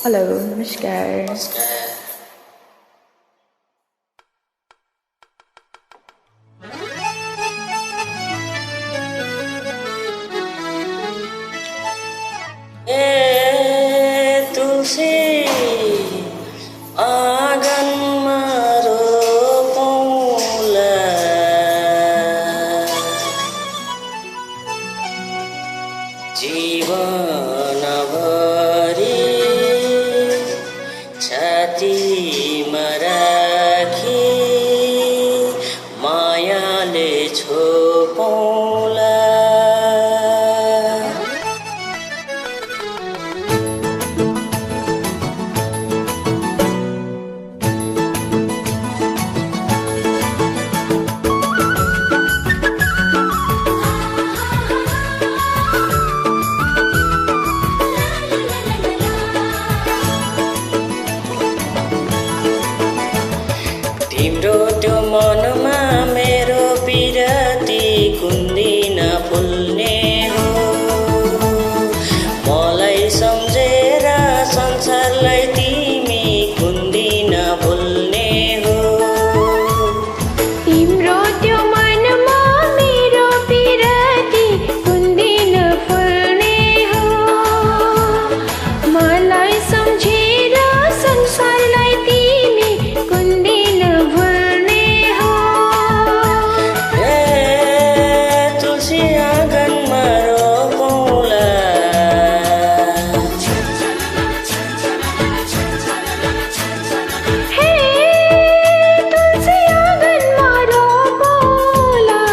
Hello नमस्कार। ए तुलसी आँगनमा रोपौँला, जीवनभरि छातीमा राखी मायाले छोपौँला। तिम्रो त्यो मनमा मेरो पिरती कुन्दी नफुल्ने हो। मलाई सम्झेर संसारलाई तिमी कुन्दी नभुल्ने हो। तिम्रो त्यो मनमा मेरो पिरती कुन्दी नफुल्ने हो। मलाई सम्झेर संसारलाई तिमी कुन्दी नभुल्ने हो। ए तुलसी आँगनमा रोपौँला, हे तुलसी आँगनमा रोपौँला।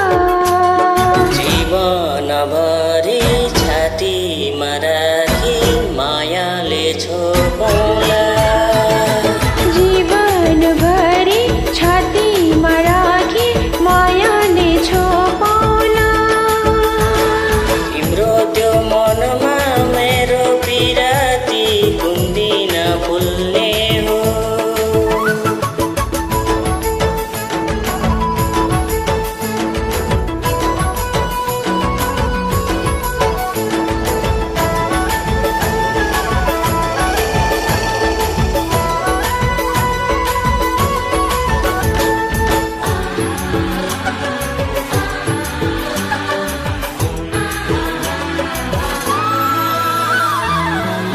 जीवनभरि छातीमा राखी मायाले छोपौँला। जीवनभरि छातीमा राखी मायाले छोपौँला। तिम्रो त्यो मनमा मेरो पिराती कुन्दी नफुल्ने हो।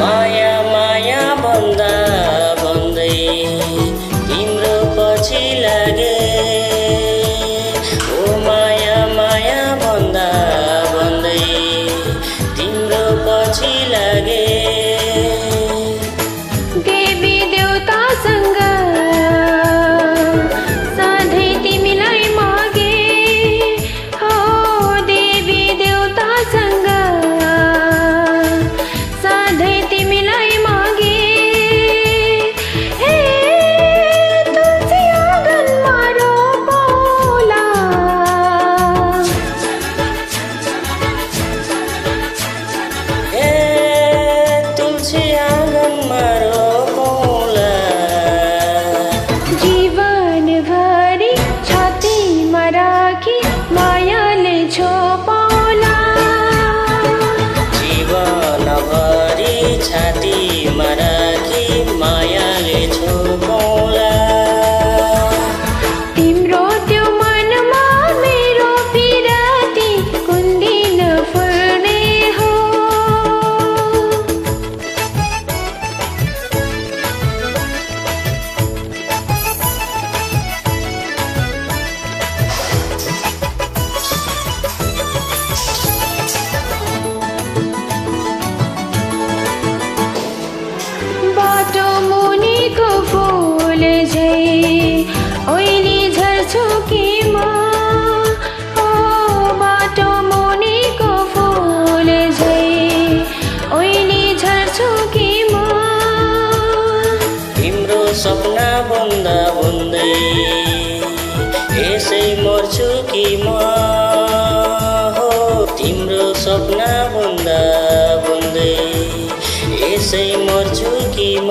माया माया भन्दा भन्दै तिम्रो पछि लागे। ओ माया माया भन्दा भन्दै तिम्रो पछि लागे। देवी देवतासँग सधैँ तिमीलाई मागे हो। देवी देवतासँग सधैँ तिमीलाई मागे। हे तुलसी आँगनमा रोपौँला, ए तुलसी आँगनमा रोपौँला। जीवनभरि छातीमा राखी मायाले छोपौँला। जीवनभरि छातीमा राखी मायाले छोपौँला। तिम्रो त्यो मनमा मेरो पिरती कुन्दी नफुल्ने हो। बाटो मुनिको फुल झै ओइली झर्छु कि म हो। बाटो मुनिको फुल झै ओइली झर्छु कि म। तिम्रो सपना बुन्दा बुन्दै यसै मर्छु कि म हो। तिम्रो सपना बुन्दा बुन्दै यसै मर्छु कि म।